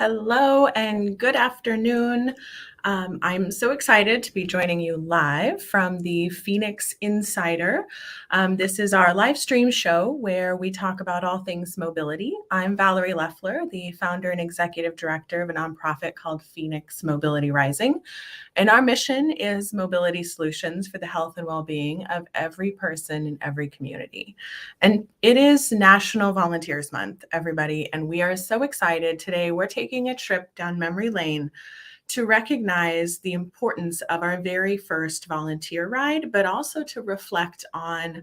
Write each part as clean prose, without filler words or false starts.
Hello and good afternoon. I'm so excited to be joining you live from the Feonix Insider. This is our live stream show where we talk about all things mobility. I'm Valerie Loeffler, the founder and executive director of a nonprofit called Feonix Mobility Rising. And our mission is mobility solutions for the health and well-being of every person in every community. And it is National Volunteers Month, everybody. And we are so excited. Today, we're taking a trip down memory lane to recognize the importance of our very first volunteer ride, but also to reflect on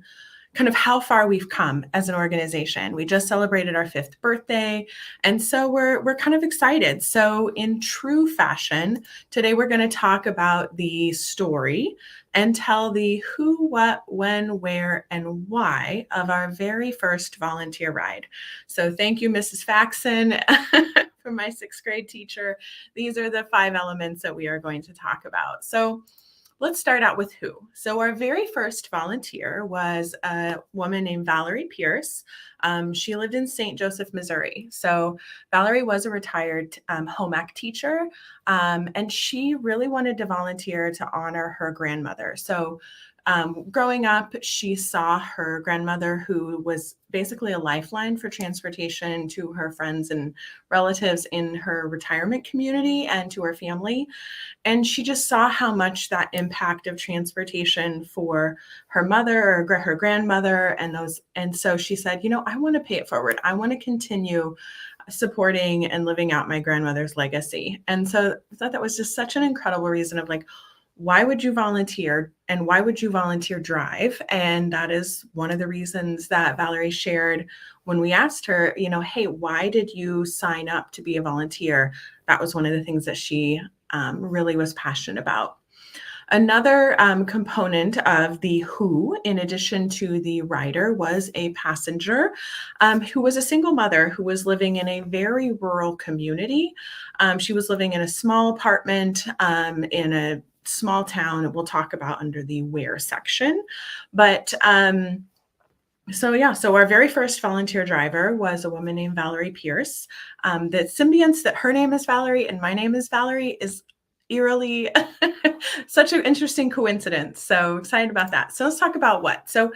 kind of how far we've come as an organization. We just celebrated our 5th birthday, and so we're kind of excited. So in true fashion, today we're going to talk about the story and tell the who, what, when, where, and why of our very first volunteer ride. So thank you, Mrs. Faxon, for my 6th grade teacher. These are the 5 elements that we are going to talk about. So let's start out with who. So our very first volunteer was a woman named Valerie Pierce. She lived in St. Joseph, Missouri. So Valerie was a retired home ec teacher, and she really wanted to volunteer to honor her grandmother. So growing up, she saw her grandmother, who was basically a lifeline for transportation to her friends and relatives in her retirement community and to her family. And she just saw how much that impact of transportation for her mother or her grandmother and those. And so she said, I want to pay it forward. I want to continue supporting and living out my grandmother's legacy. And so I thought that was just such an incredible reason of like, why would you volunteer and why would you volunteer drive? And that is one of the reasons that Valerie shared when we asked her, hey, why did you sign up to be a volunteer? That was one of the things that she really was passionate about. Another component of the who, in addition to the rider, was a passenger who was a single mother who was living in a very rural community. She was living in a small apartment in a small town that we'll talk about under the where section. But so our very first volunteer driver was a woman named Valerie Pierce. The symbionts that her name is Valerie and my name is Valerie is eerily such an interesting coincidence. So excited about that. So let's talk about what. So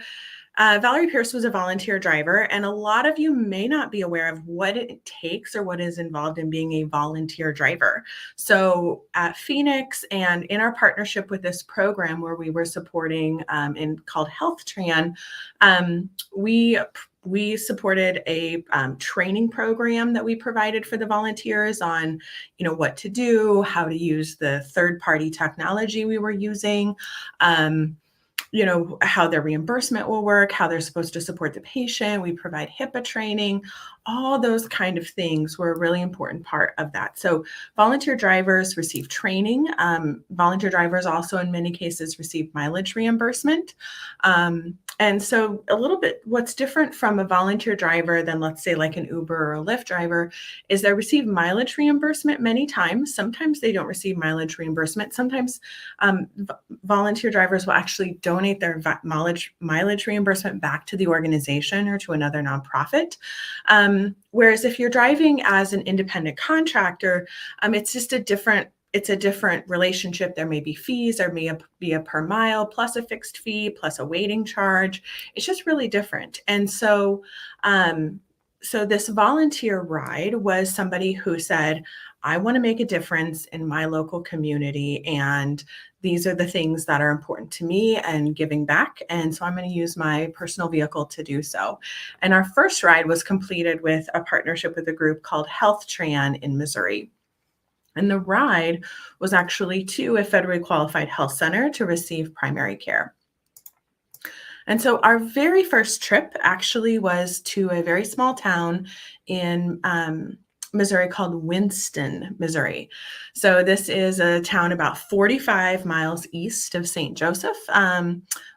Valerie Pierce was a volunteer driver, and a lot of you may not be aware of what it takes or what is involved in being a volunteer driver. So at Feonix and in our partnership with this program where we were supporting called Health Tran, we supported a training program that we provided for the volunteers on, what to do, how to use the third-party technology we were using, how their reimbursement will work, how they're supposed to support the patient. We provide HIPAA training. All those kind of things were a really important part of that. So volunteer drivers receive training. Volunteer drivers also in many cases receive mileage reimbursement. And so a little bit what's different from a volunteer driver than, let's say, like an Uber or a Lyft driver is they receive mileage reimbursement many times. Sometimes they don't receive mileage reimbursement. Sometimes volunteer drivers will actually donate their mileage reimbursement back to the organization or to another nonprofit. Whereas if you're driving as an independent contractor, it's just a different relationship. There may be fees, there may be a per mile plus a fixed fee plus a waiting charge. It's just really different. And so, so this volunteer ride was somebody who said, I want to make a difference in my local community, and these are the things that are important to me and giving back. And so I'm going to use my personal vehicle to do so. And our first ride was completed with a partnership with a group called Health Tran in Missouri. And the ride was actually to a federally qualified health center to receive primary care. And so our very first trip actually was to a very small town in Missouri called Winston, Missouri. So this is a town about 45 miles east of St. Joseph.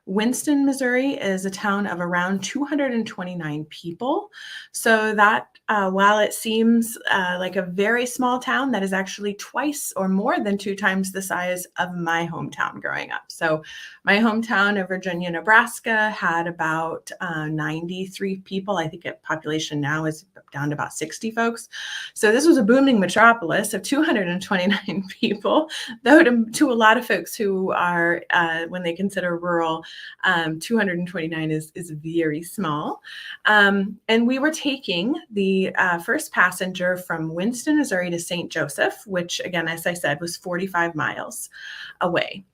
Winston, Missouri is a town of around 229 people. So that while it seems like a very small town, that is actually twice or more than 2 times the size of my hometown growing up. So my hometown of Virginia, Nebraska had about 93 people. I think population now is down to about 60 folks. So this was a booming metropolis of 229 people, though to a lot of folks who are, when they consider rural, 229 is very small. And we were taking the first passenger from Winston, Missouri to St. Joseph, which again, as I said, was 45 miles away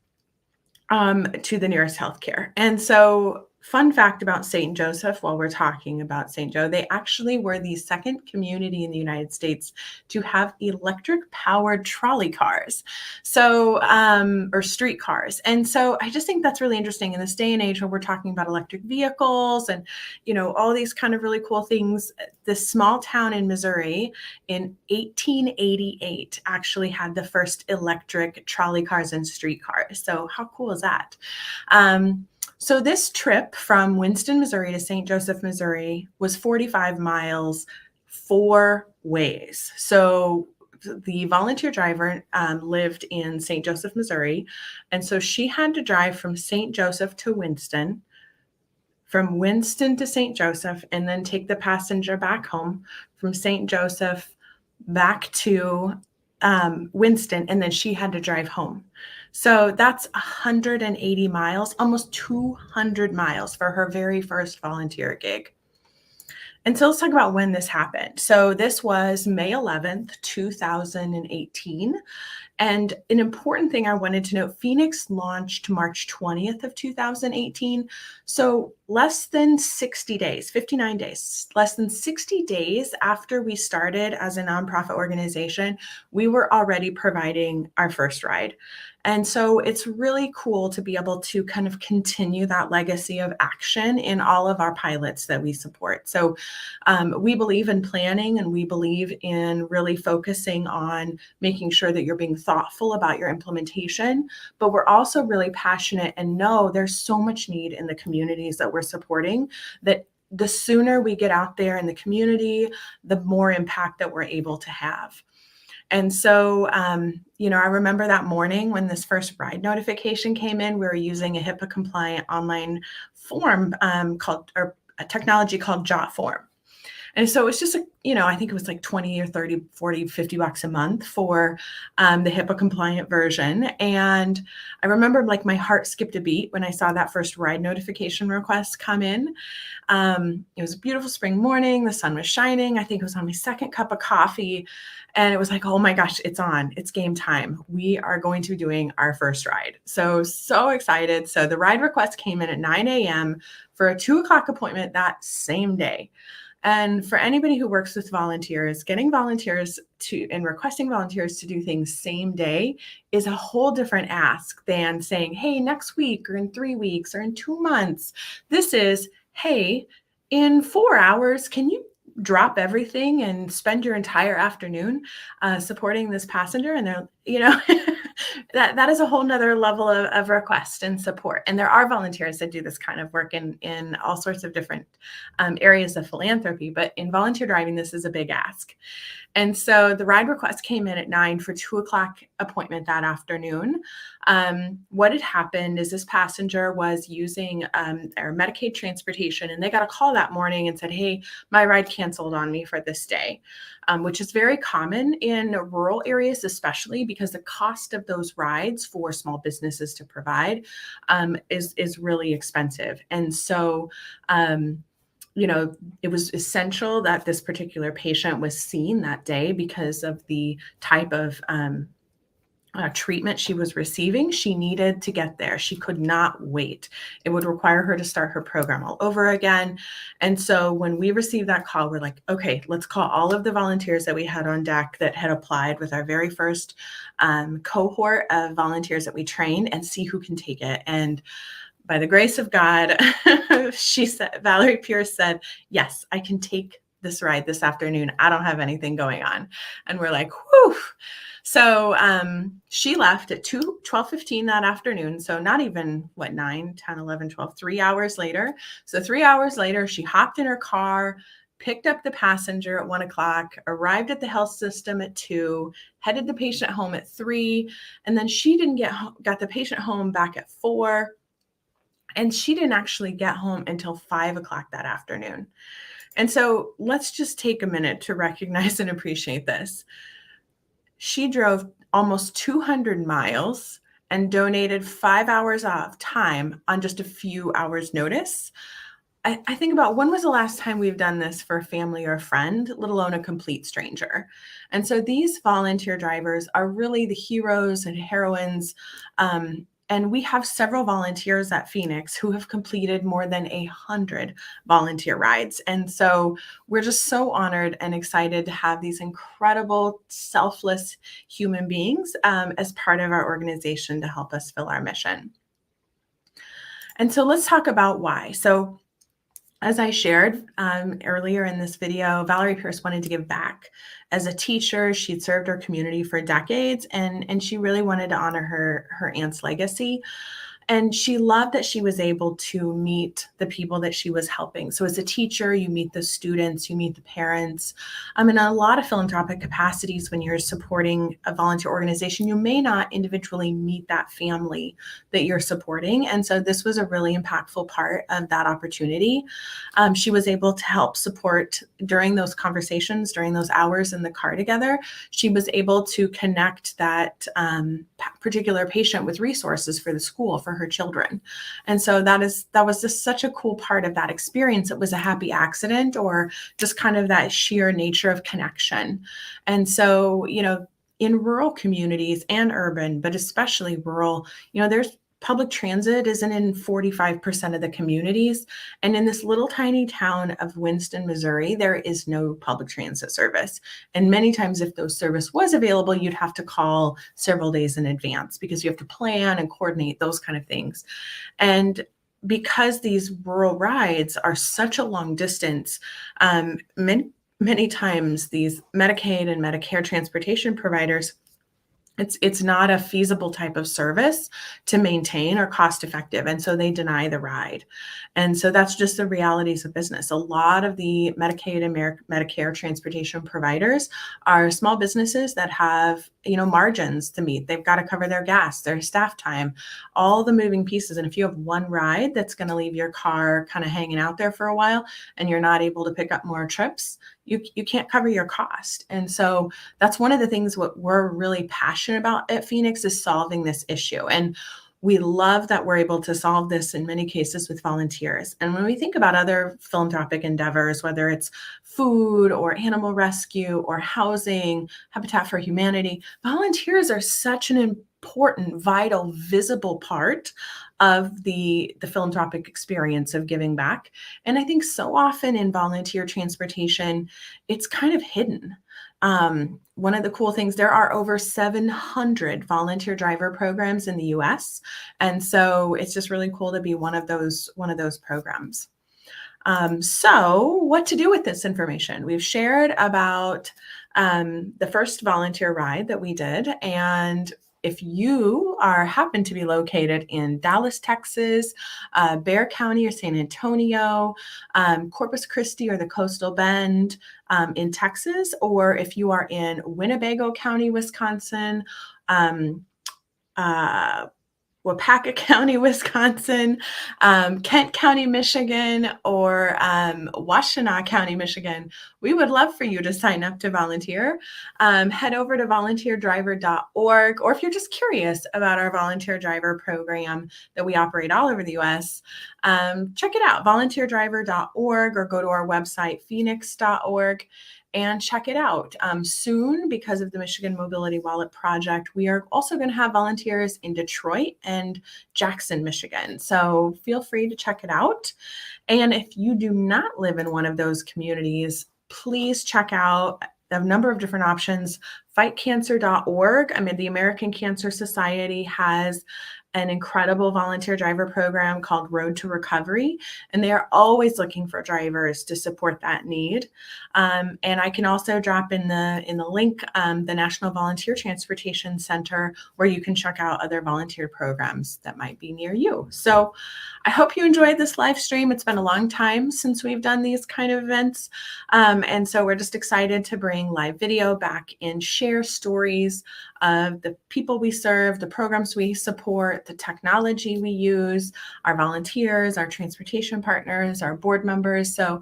to the nearest healthcare. And so fun fact about St. Joseph, while we're talking about St. Joe, they actually were the second community in the United States to have electric powered trolley cars. So, or street cars. And so I just think that's really interesting in this day and age where we're talking about electric vehicles and, all these kind of really cool things. This small town in Missouri in 1888 actually had the first electric trolley cars and streetcars. So how cool is that? So this trip from Winston, Missouri to St. Joseph, Missouri was 45 miles 4 ways. So the volunteer driver lived in St. Joseph, Missouri. And so she had to drive from St. Joseph to Winston, from Winston to St. Joseph, and then take the passenger back home from St. Joseph back to Winston, and then she had to drive home. So that's 180 miles, almost 200 miles for her very first volunteer gig. And so let's talk about when this happened. So this was May 11th, 2018. And an important thing I wanted to note, Feonix launched March 20th of 2018. So less than 60 days, 59 days, less than 60 days after we started as a nonprofit organization, we were already providing our first ride. And so it's really cool to be able to kind of continue that legacy of action in all of our pilots that we support. So we believe in planning, and we believe in really focusing on making sure that you're being thoughtful about your implementation, but we're also really passionate and know there's so much need in the communities that we're supporting that the sooner we get out there in the community, the more impact that we're able to have. And so, I remember that morning when this first ride notification came in, we were using a HIPAA compliant online form or a technology called JotForm. And so it's just, I think it was like 20 or 30, 40, 50 bucks a month for the HIPAA compliant version. And I remember like my heart skipped a beat when I saw that first ride notification request come in. It was a beautiful spring morning. The sun was shining. I think it was on my second cup of coffee. And it was like, oh my gosh, it's on. It's game time. We are going to be doing our first ride. So excited. So the ride request came in at 9 a.m. for a 2:00 appointment that same day. And for anybody who works with volunteers, getting volunteers and requesting volunteers to do things same day is a whole different ask than saying, hey, next week or in 3 weeks or in 2 months. This is, hey, in 4 hours, can you drop everything and spend your entire afternoon supporting this passenger? And they're, that is a whole nother level of request and support. And there are volunteers that do this kind of work in all sorts of different areas of philanthropy, but in volunteer driving, this is a big ask. And so the ride request came in at 9 for 2:00 appointment that afternoon. What had happened is this passenger was using their Medicaid transportation, and they got a call that morning and said, hey, my ride canceled on me for this day, which is very common in rural areas, especially because the cost of those rides for small businesses to provide is really expensive. And so, it was essential that this particular patient was seen that day because of the type of treatment she was receiving. She needed to get there. She could not wait. It would require her to start her program all over again. And so when we received that call, we're like, okay, let's call all of the volunteers that we had on deck that had applied with our very first cohort of volunteers that we trained and see who can take it. And by the grace of God, Valerie Pierce said, yes, I can take this ride this afternoon. I don't have anything going on. And we're like, whew. So she left at 12:15 that afternoon. So not even 9, 10, 11, 12, 3 hours later. So 3 hours later, she hopped in her car, picked up the passenger at 1 o'clock, arrived at the health system at 2, headed the patient home at 3. And then she didn't got the patient home back at 4. And she didn't actually get home until 5 o'clock that afternoon. And so let's just take a minute to recognize and appreciate this. She drove almost 200 miles and donated 5 hours of time on just a few hours' notice. I think about, when was the last time we've done this for a family or a friend, let alone a complete stranger? And so these volunteer drivers are really the heroes and heroines. And we have several volunteers at Feonix who have completed more than 100 volunteer rides. And so we're just so honored and excited to have these incredible, selfless human beings as part of our organization to help us fill our mission. And so let's talk about why. So as I shared earlier in this video, Valerie Pierce wanted to give back. As a teacher, she'd served her community for decades, and she really wanted to honor her aunt's legacy. And she loved that she was able to meet the people that she was helping. So as a teacher, you meet the students, you meet the parents. In a lot of philanthropic capacities, when you're supporting a volunteer organization, you may not individually meet that family that you're supporting. And so this was a really impactful part of that opportunity. She was able to help support during those conversations, during those hours in the car together. She was able to connect that particular patient with resources for the school, for her children. And so that was just such a cool part of that experience. It was a happy accident, or just kind of that sheer nature of connection. And so, in rural communities and urban, but especially rural, there's public transit isn't in 45% of the communities. And in this little tiny town of Winston, Missouri, there is no public transit service. And many times, if those service was available, you'd have to call several days in advance because you have to plan and coordinate those kind of things. And because these rural rides are such a long distance, many times these Medicaid and Medicare transportation providers, it's not a feasible type of service to maintain or cost effective. And so they deny the ride. And so that's just the realities of business. A lot of the Medicaid and Medicare transportation providers are small businesses that have, margins to meet. They've got to cover their gas, their staff time, all the moving pieces. And if you have one ride that's going to leave your car kind of hanging out there for a while, and you're not able to pick up more trips, you can't cover your cost. And so that's one of the things what we're really passionate about at Feonix, is solving this issue. And we love that we're able to solve this in many cases with volunteers. And when we think about other philanthropic endeavors, whether it's food or animal rescue or housing, Habitat for Humanity, volunteers are such an important, vital, visible part of the philanthropic experience of giving back. And I think so often in volunteer transportation, it's kind of hidden. One of the cool things, there are over 700 volunteer driver programs in the US. And so it's just really cool to be one of those programs. So what to do with this information? We've shared about the first volunteer ride that we did. And if you happen to be located in Dallas, Texas, Bexar County or San Antonio, Corpus Christi or the Coastal Bend in Texas, or if you are in Winnebago County, Wisconsin, Waupaca County, Wisconsin, Kent County, Michigan, or Washtenaw County, Michigan, we would love for you to sign up to volunteer. Head over to volunteerdriver.org, or if you're just curious about our volunteer driver program that we operate all over the U.S., check it out, volunteerdriver.org, or go to our website, feonix.org, and check it out. Soon, because of the Michigan Mobility Wallet Project, we are also going to have volunteers in Detroit and Jackson, Michigan. So feel free to check it out. And if you do not live in one of those communities, please check out a number of different options. Fightcancer.org. The American Cancer Society has an incredible volunteer driver program called Road to Recovery, and they are always looking for drivers to support that need. And I can also drop in the link the National Volunteer Transportation Center, where you can check out other volunteer programs that might be near you. So I hope you enjoyed this live stream. It's been a long time since we've done these kind of events. And so we're just excited to bring live video back and share stories of the people we serve, the programs we support, the technology we use, our volunteers, our transportation partners, our board members. So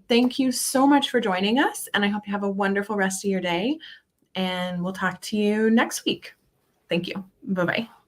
thank you so much for joining us, and I hope you have a wonderful rest of your day, and we'll talk to you next week. Thank you. Bye-bye.